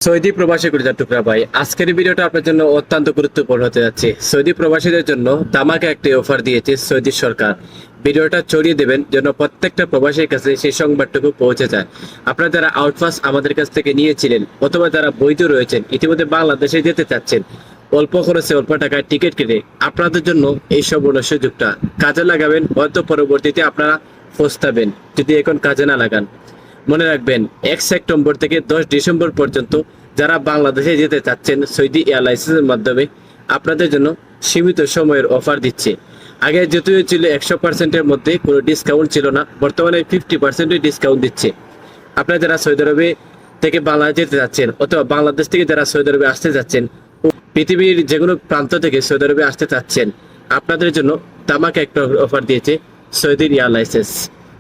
Saudi প্রবাসী কলিজার টুকরা ভাই, আজকের ভিডিওটা আপনার জন্য অত্যন্ত গুরুত্বপূর্ণ হতে যাচ্ছে। সৌদি প্রবাসীদের জন্য ধামাকা একটি অফার দিয়েছে সৌদি সরকার। ভিডিওটা ছড়িয়ে দেবেন যেন প্রত্যেকটা প্রবাসীর কাছে সেই সংবাদটুকু পৌঁছে যায়। আপনারা যারা আউটপাস আমাদের কাছ থেকে নিয়েছিলেন অথবা যারা বৈধ রয়েছেন, ইতিমধ্যে বাংলাদেশে যেতে চাচ্ছেন, অল্প খরচে অল্প টাকায় টিকিট কেটে আপনাদের জন্য এই সুবর্ণ সুযোগটা কাজে লাগাবেন। হয়তো পরবর্তীতে আপনারা পস্তাবেন যদি এখন কাজে না লাগান। মনে রাখবেন, 1 সেপ্টেম্বর থেকে 10 ডিসেম্বর পর্যন্ত যারা বাংলাদেশে যেতে চাচ্ছেন সৌদি এয়ারলাইন্সের মাধ্যমে আপনাদের জন্য সীমিত সময়ের অফার দিচ্ছে। আগে যদিও ছিল 100%-এর মধ্যে কোনো ডিসকাউন্ট ছিল না, বর্তমানে 50% ডিসকাউন্ট দিচ্ছে। আপনারা যারা সৌদি আরবে থেকে বাংলাদেশ যেতে যাচ্ছেন অথবা বাংলাদেশ থেকে যারা সৌদি আরবে আসতে যাচ্ছেন, পৃথিবীর যে কোনো প্রান্ত থেকে সৌদি আরবে আসতে চাচ্ছেন, আপনাদের জন্য তামাক একটা অফার দিয়েছে সৌদি এয়ারলাইন্স।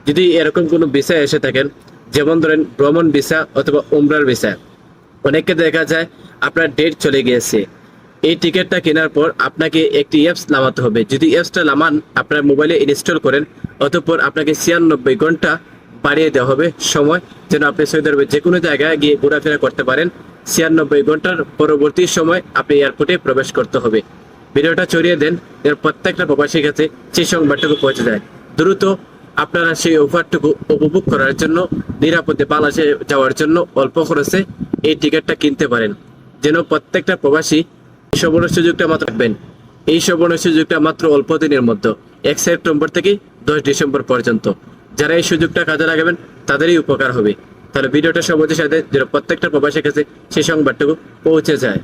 যদি এরকম কোনো ভিসা এসে থাকেন, যেমন ধরেন ভ্রমণ ভিসা অথবা উমরার ভিসা, অনেককে দেখা যায় আপনার ডেট চলে গিয়েছে। এই টিকিটটা কেনার পর আপনাকে একটি অ্যাপস নামাতে হবে। যদি অ্যাপসটা নামান, আপনার মোবাইলে ইনস্টল করেন, অতঃপর আপনাকে 96 ঘন্টা বাড়িয়ে দেওয়া হবে সময়, যেন আপনি সৌদি আরবে যে কোনো জায়গায় গিয়ে ঘোরাফেরা করতে পারেন। 96 ঘন্টার পরবর্তী সময় আপনি এয়ারপোর্টে প্রবেশ করতে হবে। ভিডিওটা ছড়িয়ে দেন যেন প্রত্যেকটা প্রবাসীর কাছে সেই সংবাদটুকু পৌঁছে যায়। দ্রুত আপনারা সেই অফারটুকু উপভোগ করার জন্য, নিরাপদে বাংলাদেশে যাওয়ার জন্য অল্প খরচে এই টিকিটটা কিনতে পারেন, যেন প্রত্যেকটা প্রবাসী এই সুবর্ণ সুযোগটা মাত্র রাখবেন। এই সুবর্ণ সুযোগটা মাত্র অল্প দিনের মধ্যে, 1 সেপ্টেম্বর থেকে 10 ডিসেম্বর পর্যন্ত। যারা এই সুযোগটা কাজে লাগাবেন তাদেরই উপকার হবে। তাহলে ভিডিওটা সবাই সাথে যেন প্রত্যেকটা প্রবাসীর কাছে সেই সংবাদটুকু পৌঁছে যায়।